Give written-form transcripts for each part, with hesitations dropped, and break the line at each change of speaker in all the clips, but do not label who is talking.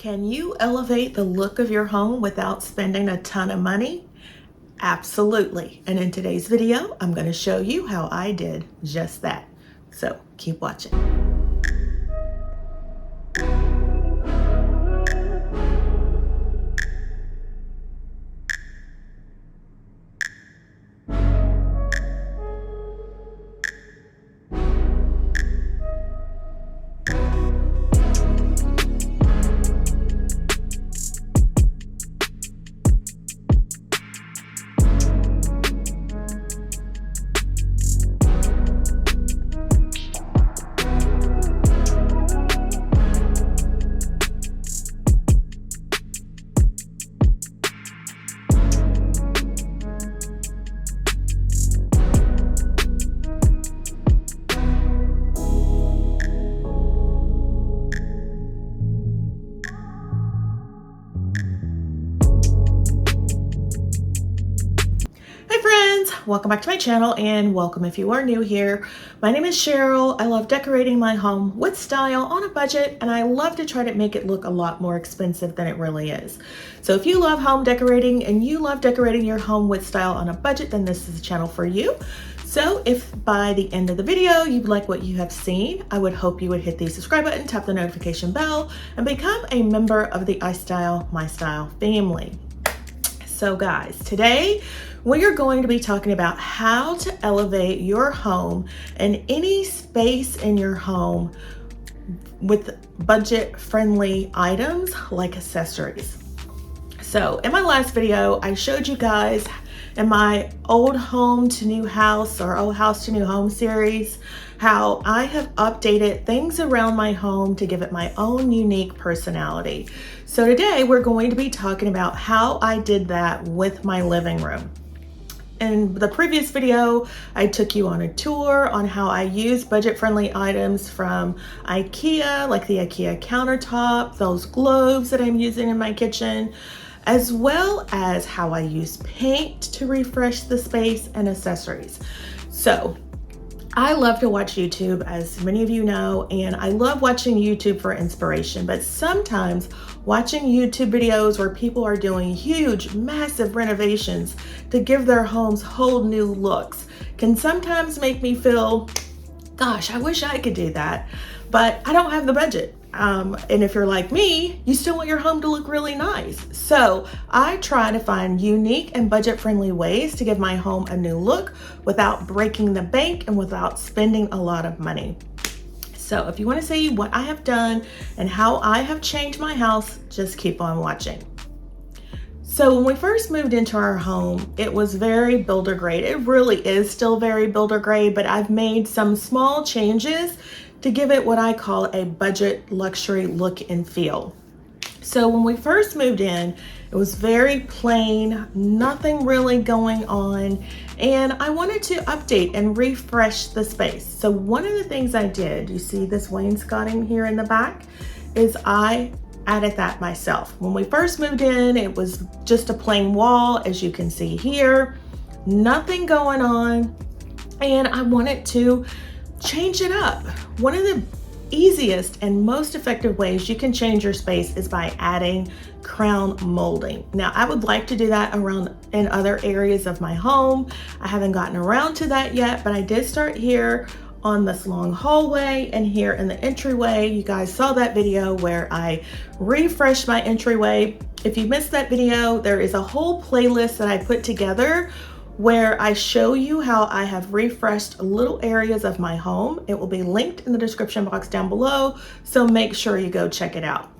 Can you elevate the look of your home without spending a ton of money? Absolutely. And in today's video, I'm going to show you how I did just that. So keep watching. Welcome back to my channel, and welcome if you are new here. My name is Cheryl. I love decorating my home with style on a budget, and I love to try to make it look a lot more expensive than it really is. So if you love home decorating and you love decorating your home with style on a budget, then this is the channel for you. So if by the end of the video you like what you have seen, I would hope you would hit the subscribe button, tap the notification bell, and become a member of the iStylEMYSTYLE family. So guys, today we are going to be talking about how to elevate your home and any space in your home with budget-friendly items like accessories. So in my last video, I showed you guys in my old home to new house or old house to new home series how I have updated things around my home to give it my own unique personality. So today we're going to be talking about how I did that with my living room. In the previous video, I took you on a tour on how I use budget-friendly items from IKEA, like the IKEA countertop, those globes that I'm using in my kitchen, as well as how I use paint to refresh the space and accessories. So I love to watch YouTube, as many of you know, and I love watching YouTube for inspiration, but sometimes watching YouTube videos where people are doing huge, massive renovations to give their homes whole new looks can sometimes make me feel, gosh, I wish I could do that, but I don't have the budget. And if you're like me, you still want your home to look really nice. So I try to find unique and budget-friendly ways to give my home a new look without breaking the bank and without spending a lot of money. So if you want to see what I have done and how I have changed my house, just keep on watching. So when we first moved into our home, it was very builder grade. It really is still very builder grade, but I've made some small changes to give it what I call a budget luxury look and feel. So when we first moved in, it was very plain, nothing really going on, and I wanted to update and refresh the space. So one of the things I did, you see this wainscoting here in the back, is I added that myself. When we first moved in, it was just a plain wall, as you can see here, nothing going on, and I wanted to change it up. One of the easiest and most effective ways you can change your space is by adding crown molding. Now, I would like to do that around in other areas of my home. I haven't gotten around to that yet, but I did start here on this long hallway and here in the entryway. You guys saw that video where I refreshed my entryway. If you missed that video, there is a whole playlist that I put together where I show you how I have refreshed little areas of my home. It will be linked in the description box down below, so make sure you go check it out.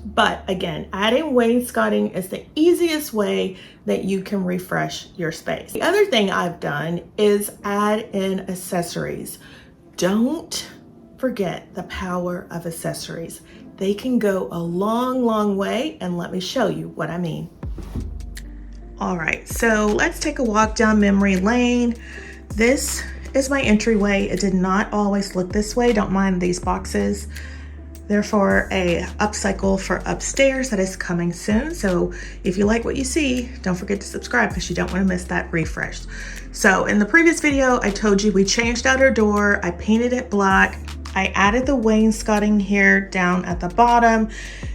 But again, adding wainscoting is the easiest way that you can refresh your space. The other thing I've done is add in accessories. Don't forget the power of accessories. They can go a long, long way, and let me show you what I mean. All right, so let's take a walk down memory lane. This is my entryway. It did not always look this way. Don't mind these boxes. They're for a upcycle for upstairs that is coming soon. So if you like what you see, don't forget to subscribe because you don't want to miss that refresh. So in the previous video, I told you we changed out our door. I painted it black. I added the wainscoting here down at the bottom.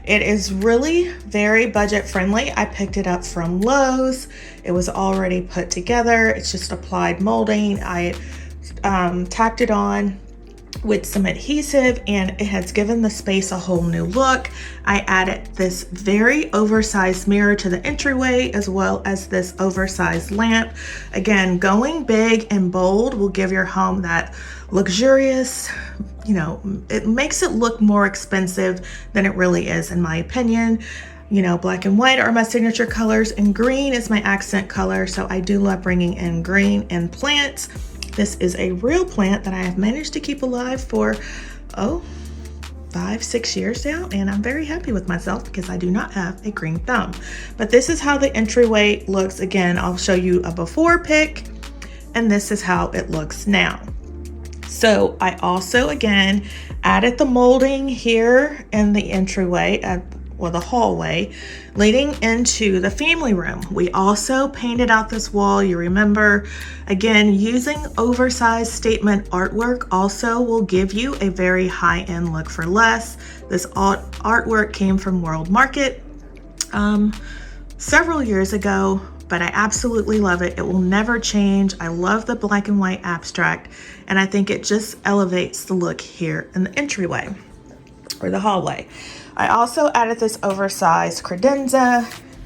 It is really very budget friendly. I picked it up from Lowe's. It was already put together. It's just applied molding. I tacked it on with some adhesive, and it has given the space a whole new look. I added this very oversized mirror to the entryway, as well as this oversized lamp. Again, going big and bold will give your home that luxurious, you know, it makes it look more expensive than it really is, in my opinion. You know, black and white are my signature colors, and green is my accent color, so I do love bringing in green and plants. This is a real plant that I have managed to keep alive for, 5-6 years now, and I'm very happy with myself because I do not have a green thumb. But this is how the entryway looks. Again, I'll show you a before pic, and this is how it looks now. So I also, again, added the molding here in the entryway, the hallway leading into the family room. We also painted out this wall. You remember, again, using oversized statement artwork also will give you a very high-end look for less. This artwork came from World Market several years ago, but I absolutely love it. It will never change. I love the black and white abstract, and I think it just elevates the look here in the entryway or the hallway. I also added this oversized credenza,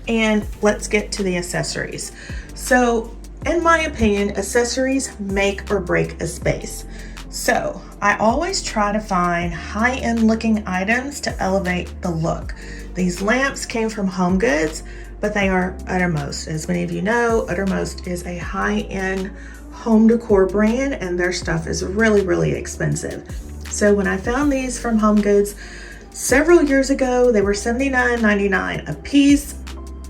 and let's get to the accessories. So in my opinion, accessories make or break a space. So I always try to find high-end looking items to elevate the look. These lamps came from Home Goods, but they are Uttermost. As many of you know, Uttermost is a high-end home decor brand, and their stuff is really, really expensive. So when I found these from Home Goods several years ago, they were $79.99 a piece.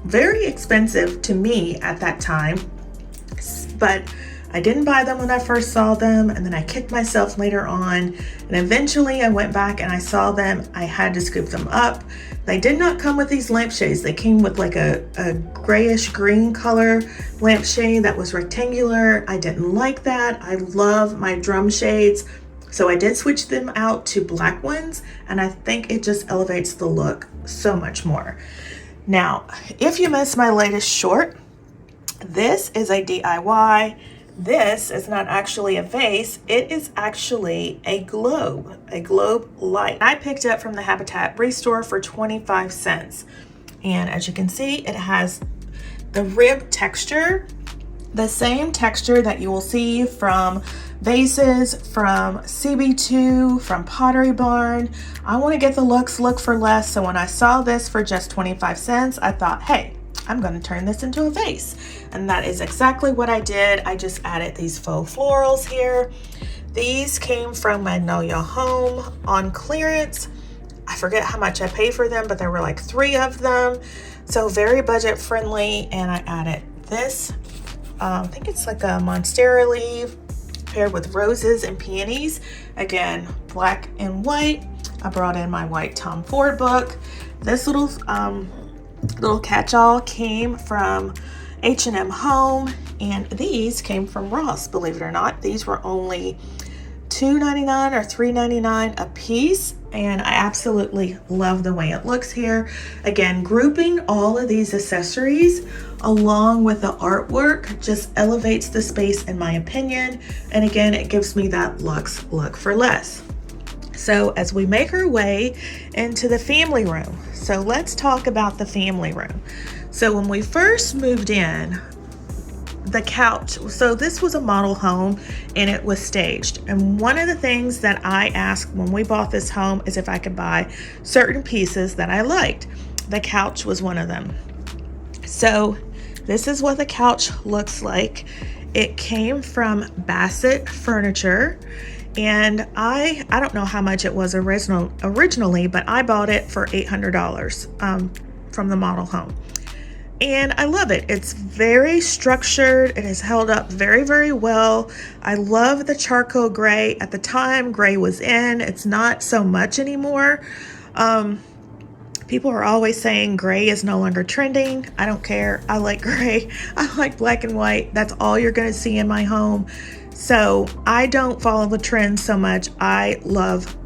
Very expensive to me at that time, but I didn't buy them when I first saw them, and then I kicked myself later on, and eventually I went back and I saw them. I had to scoop them up. They did not come with these lampshades. They came with like a grayish green color lampshade that was rectangular. I didn't like that. I love my drum shades. So I did switch them out to black ones, and I think it just elevates the look so much more. Now, if you missed my latest short, this is a DIY. This is not actually a vase, it is actually a globe light. I picked it up from the Habitat Restore for 25 cents. And as you can see, it has the rib texture, the same texture that you will see from vases, from CB2, from Pottery Barn. I want to get the look for less, so when I saw this for just 25 cents, I thought, hey, I'm going to turn this into a vase. And that is exactly what I did. I just added these faux florals here. These came from Magnolia Home on clearance. I forget how much I paid for them, but there were like 3 of them. So very budget friendly. And I added this, I think it's like a monstera leaf paired with roses and peonies. Again, black and white. I brought in my white Tom Ford book. This little catch-all came from H&M Home, and these came from Ross, believe it or not. These were only $2.99 or $3.99 a piece, and I absolutely love the way it looks here. Again, grouping all of these accessories along with the artwork just elevates the space, in my opinion, and again, it gives me that luxe look for less. So as we make our way into the family room, so let's talk about the family room. So when we first moved in, the couch, so this was a model home and it was staged. And one of the things that I asked when we bought this home is if I could buy certain pieces that I liked. The couch was one of them. So this is what the couch looks like. It came from Bassett Furniture. And I don't know how much it was originally, but I bought it for $800 from the model home. And I love it. It's very structured. It has held up very, very well. I love the charcoal gray. At the time, gray was in. It's not so much anymore. People are always saying gray is no longer trending. I don't care. I like gray. I like black and white. That's all you're going to see in my home. So I don't follow the trend so much. I love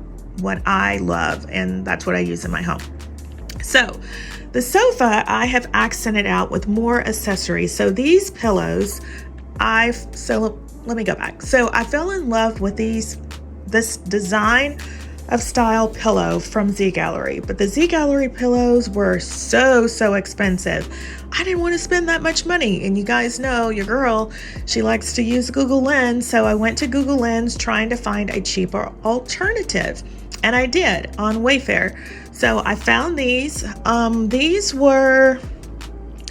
what I love, and that's what I use in my home. So the sofa, I have accented out with more accessories. So these pillows, let me go back. So I fell in love with this design of style pillow from Z Gallery, but the Z Gallery pillows were so expensive. I didn't want to spend that much money, and you guys know your girl, she likes to use Google Lens, so I went to Google Lens trying to find a cheaper alternative, and I did on Wayfair. So I found these. These were,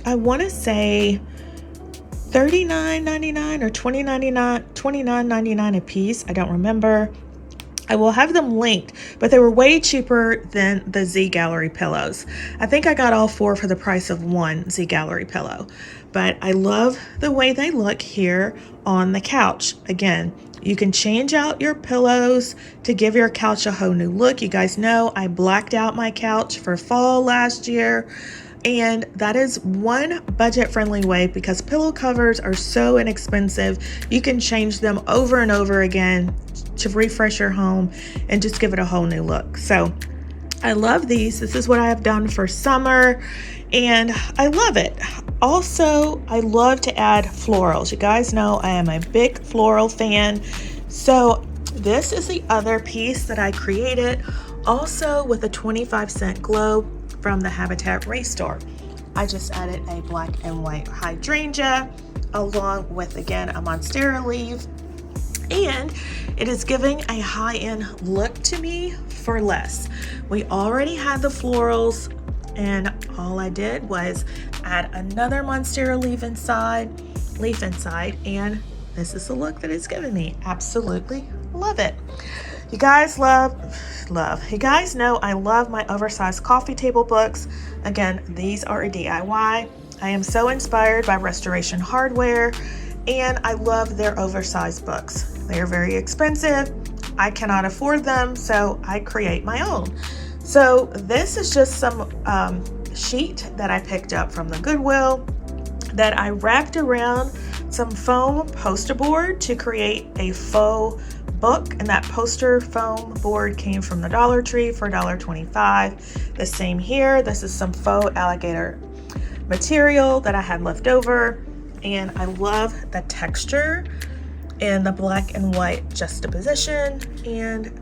I want to say, $39.99 or $29.99 a piece. I don't remember. I will have them linked, but they were way cheaper than the Z Gallery pillows. I think I got all four for the price of one Z Gallery pillow, but I love the way they look here on the couch. Again, you can change out your pillows to give your couch a whole new look. You guys know I blacked out my couch for fall last year. And that is one budget-friendly way because pillow covers are so inexpensive. You can change them over and over again to refresh your home and just give it a whole new look. So I love these. This is what I have done for summer, and I love it. Also, I love to add florals. You guys know I am a big floral fan. So this is the other piece that I created, also with a 25-cent globe from the Habitat Restore. I just added a black and white hydrangea along with, again, a monstera leaf, and it is giving a high-end look to me for less. We already had the florals, and all I did was add another monstera leaf inside, and this is the look that it's giving me. Absolutely love it. You guys you guys know I love my oversized coffee table books. Again, these are a DIY. I am so inspired by Restoration Hardware, and I love their oversized books. They are very expensive. I cannot afford them, so I create my own. So this is just some sheet that I picked up from the Goodwill that I wrapped around some foam poster board to create a faux book, and that poster foam board came from the Dollar Tree for $1.25. The same here. This is some faux alligator material that I had left over, and I love the texture and the black and white juxtaposition, and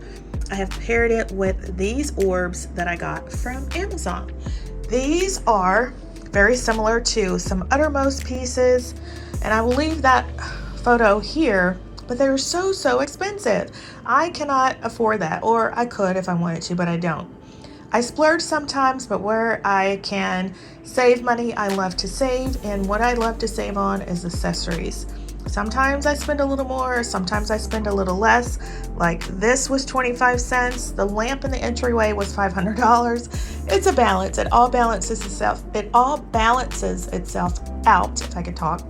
I have paired it with these orbs that I got from Amazon. These are very similar to some Uttermost pieces, and I will leave that photo here, but they're so expensive. I cannot afford that, or I could if I wanted to, but I don't. I splurge sometimes, but where I can save money, I love to save, and what I love to save on is accessories. Sometimes I spend a little more, sometimes I spend a little less. Like this was 25 cents. The lamp in the entryway was $500. It's a balance. It all balances itself out, if I could talk.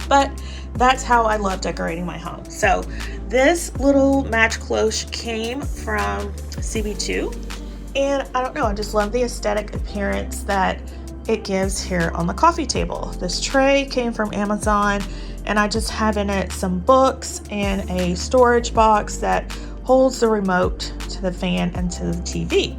But that's how I love decorating my home. So this little match cloche came from CB2, and I don't know, I just love the aesthetic appearance that it gives here on the coffee table. This tray came from Amazon, and I just have in it some books and a storage box that holds the remote to the fan and to the TV.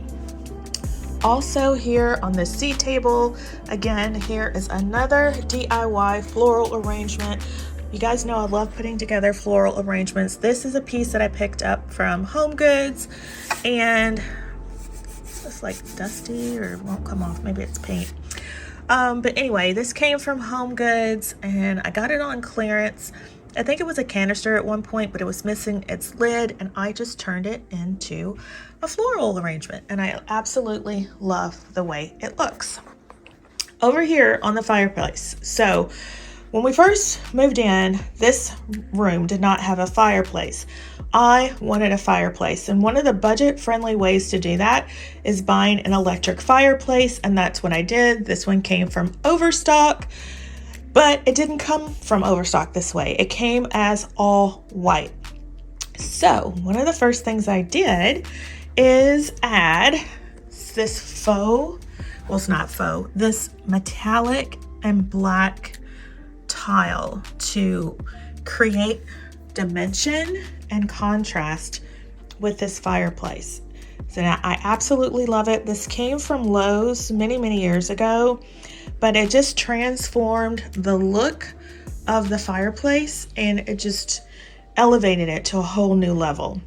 Also here on this C table, again, here is another DIY floral arrangement. You guys know I love putting together floral arrangements. This is a piece that I picked up from Home Goods, and it's like dusty or it won't come off. Maybe it's paint. But anyway, this came from Home Goods, and I got it on clearance. I think it was a canister at one point, but it was missing its lid, and I just turned it into a floral arrangement, and I absolutely love the way it looks. Over here on the fireplace. So when we first moved in, this room did not have a fireplace. I wanted a fireplace, and one of the budget-friendly ways to do that is buying an electric fireplace, and that's what I did. This one came from Overstock, but it didn't come from Overstock this way. It came as all white. So one of the first things I did is add this faux, well, it's not faux, this metallic and black tile to create dimension and contrast with this fireplace. So now I absolutely love it. This came from Lowe's many years ago, but it just transformed the look of the fireplace and it just elevated it to a whole new level.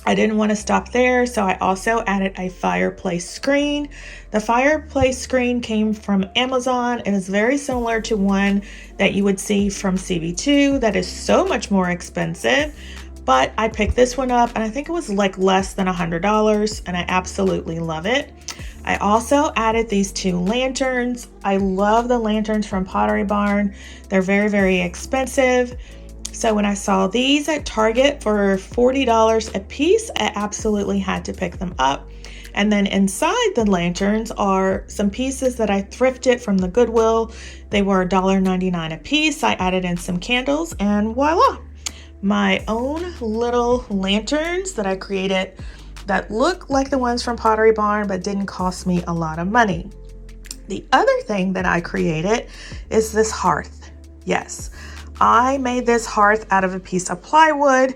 I didn't want to stop there, so I also added a fireplace screen. The fireplace screen came from Amazon and is very similar to one that you would see from CB2 that is so much more expensive. But I picked this one up and I think it was like less than $100 and I absolutely love it. I also added these 2 lanterns. I love the lanterns from Pottery Barn. They're very expensive. So when I saw these at Target for $40 a piece, I absolutely had to pick them up. And then inside the lanterns are some pieces that I thrifted from the Goodwill. They were $1.99 a piece. I added in some candles and voila, my own little lanterns that I created that look like the ones from Pottery Barn but didn't cost me a lot of money. The other thing that I created is this hearth. Yes, I made this hearth out of a piece of plywood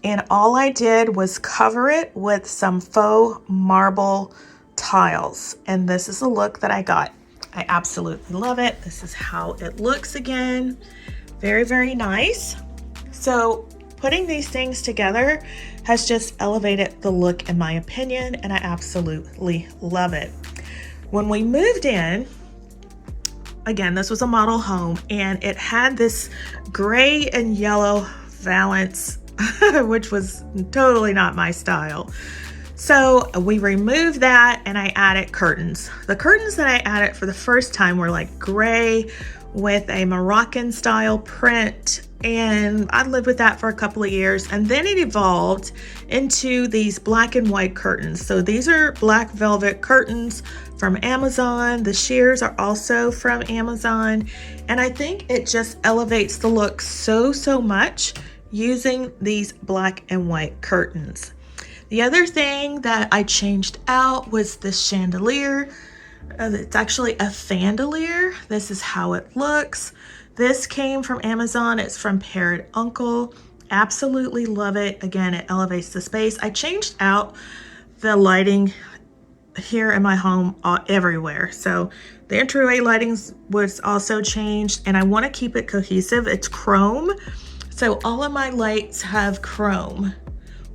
and all I did was cover it with some faux marble tiles. And this is the look that I got. I absolutely love it. This is how it looks again. Very nice. So putting these things together has just elevated the look in my opinion, and I absolutely love it. When we moved in, again, this was a model home and it had this gray and yellow valance, which was totally not my style. So we removed that and I added curtains. The curtains that I added for the first time were like gray with a Moroccan style print, and I lived with that for a couple of years, and then it evolved into these black and white curtains. So these are black velvet curtains from Amazon. The shears are also from Amazon, and I think it just elevates the look so much using these black and white curtains. The other thing that I changed out was this chandelier. It's actually a fandelier. This is how it looks. This came from Amazon. It's from Parrot Uncle. Absolutely love it. Again, it elevates the space. I changed out the lighting here in my home everywhere. So the entryway lighting was also changed, and I want to keep it cohesive. It's chrome. So all of my lights have chrome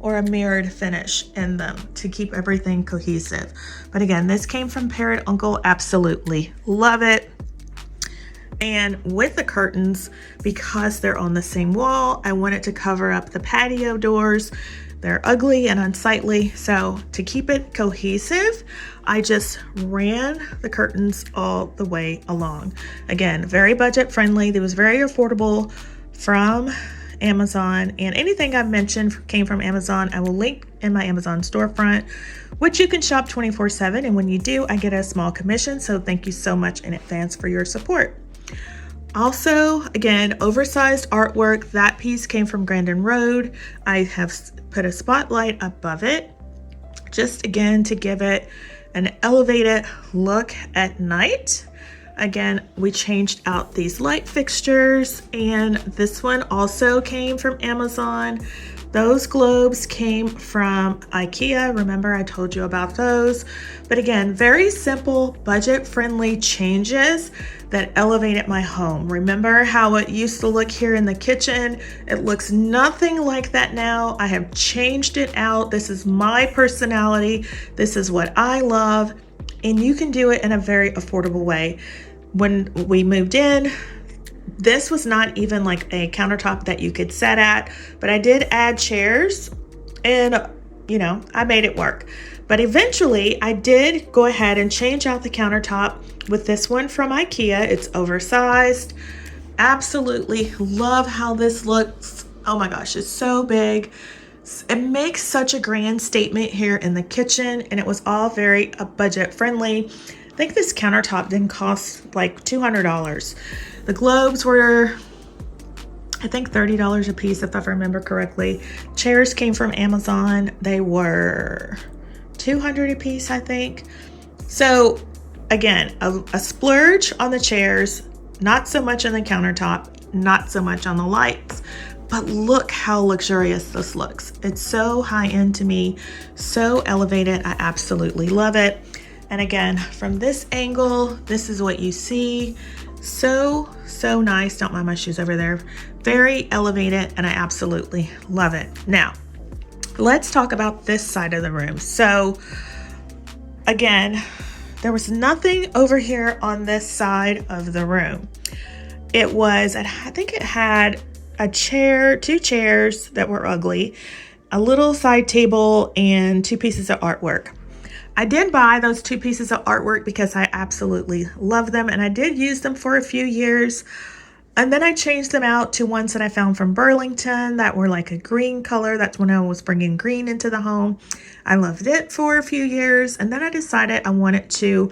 or a mirrored finish in them to keep everything cohesive. But again, this came from Parrot Uncle. Absolutely love it. And with the curtains, because they're on the same wall, I wanted to cover up the patio doors. They're ugly and unsightly. So to keep it cohesive, I just ran the curtains all the way along. Again, very budget friendly. It was very affordable from Amazon, and anything I've mentioned came from Amazon. I will link in my Amazon storefront, which you can shop 24/7, and when you do, I get a small commission, so thank you so much in advance for your support. Also, again, oversized artwork. That piece came from Grandin Road. I have put a spotlight above it, just again to give it an elevated look at night. Again, we changed out these light fixtures, and this one also came from Amazon. Those globes came from IKEA. Remember, I told you about those. But again, very simple, budget-friendly changes that elevated my home. Remember how it used to look here in the kitchen? It looks nothing like that now. I have changed it out. This is my personality. This is what I love, and you can do it in a very affordable way. When we moved in, this was not even like a countertop that you could set at, but I did add chairs and, you know, I made it work. But eventually I did go ahead and change out the countertop with this one from IKEA. It's oversized. Absolutely love how this looks. Oh my gosh, it's so big. It makes such a grand statement here in the kitchen, and it was all very budget friendly. I think this countertop didn't cost like $200. The globes were, I think, $30 a piece, if I remember correctly. Chairs came from Amazon. They were $200 a piece, I think. So again, a splurge on the chairs, not so much on the countertop, not so much on the lights, But look how luxurious this looks. It's so high-end to me, so elevated. I absolutely love it. And again, from this angle, this is what you see. So nice. Don't mind my shoes over there. Very elevated, and I absolutely love it. Now, let's talk about this side of the room. So again, there was nothing over here on this side of the room. It was, I think it had a chair, 2 chairs that were ugly, a little side table, and 2 pieces of artwork. I did buy those 2 pieces of artwork because I absolutely love them, and I did use them for a few years. And then I changed them out to ones that I found from Burlington that were like a green color. That's when I was bringing green into the home. I loved it for a few years, and then I decided I wanted to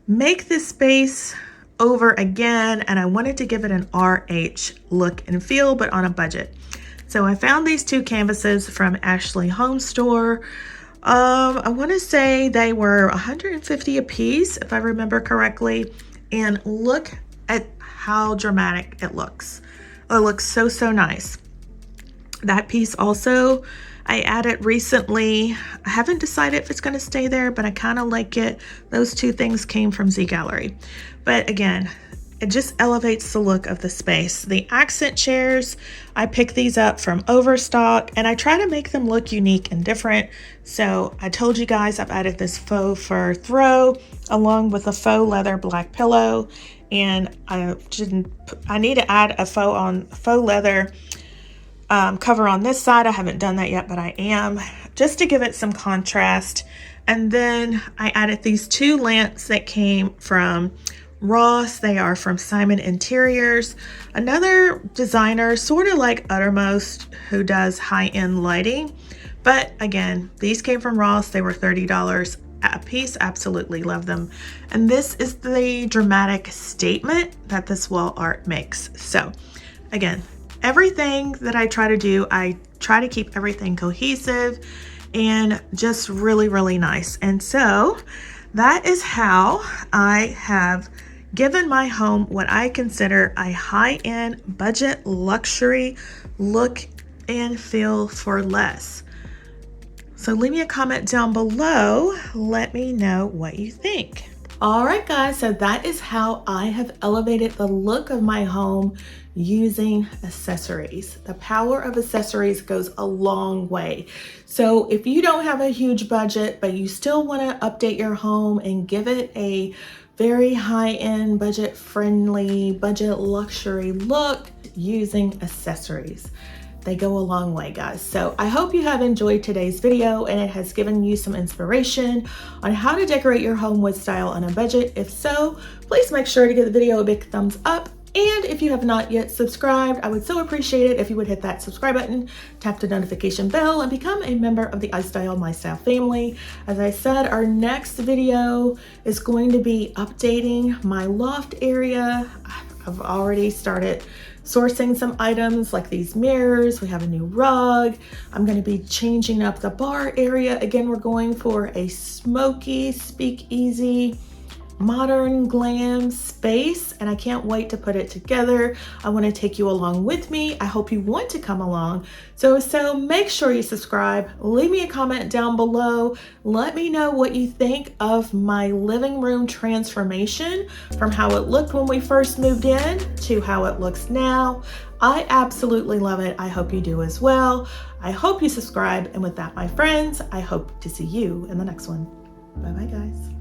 make this space over again, and I wanted to give it an RH look and feel, but on a budget. So I found these 2 canvases from Ashley Home Store. I want to say they were $150 a piece, if I remember correctly. And look at how dramatic it looks. It looks so nice. That piece also I added recently. I haven't decided if it's going to stay there, but I kind of like it. Those 2 things came from Z Gallery. But again, it just elevates the look of the space. The accent chairs, I picked these up from Overstock, and I try to make them look unique and different. So I told you guys I've added this faux fur throw along with a faux leather black pillow, and I need to add a faux leather cover on this side. I haven't done that yet, but I am, just to give it some contrast. And then I added these 2 lamps that came from Ross. They are from Simon Interiors, another designer sort of like Uttermost who does high-end lighting. But again, these came from Ross. They were $30 a piece. Absolutely love them. And this is the dramatic statement that this wall art makes. So again, everything that I try to do, I try to keep everything cohesive and just really nice. And so that is how I have given my home what I consider a high-end budget luxury look and feel for less. So leave me a comment down below. Let me know what you think. All right, guys, so that is how I have elevated the look of my home using accessories. The power of accessories goes a long way. So if you don't have a huge budget, but you still want to update your home and give it a very high-end, budget-friendly, budget luxury look using accessories, they go a long way, guys. So I hope you have enjoyed today's video and it has given you some inspiration on how to decorate your home with style on a budget. If so, please make sure to give the video a big thumbs up. And if you have not yet subscribed, I would so appreciate it if you would hit that subscribe button, tap the notification bell, and become a member of the iStylEMYSTYLE family. As I said, our next video is going to be updating my loft area. I've already started sourcing some items like these mirrors. We have a new rug. I'm going to be changing up the bar area. Again, we're going for a smoky, speakeasy, modern glam space, and I can't wait to put it together. I want to take you along with me. I hope you want to come along. So make sure you subscribe. Leave me a comment down below. Let me know what you think of my living room transformation from how it looked when we first moved in to how it looks now. I absolutely love it. I hope you do as well. I hope you subscribe. And with that, my friends, I hope to see you in the next one. Bye-bye, guys.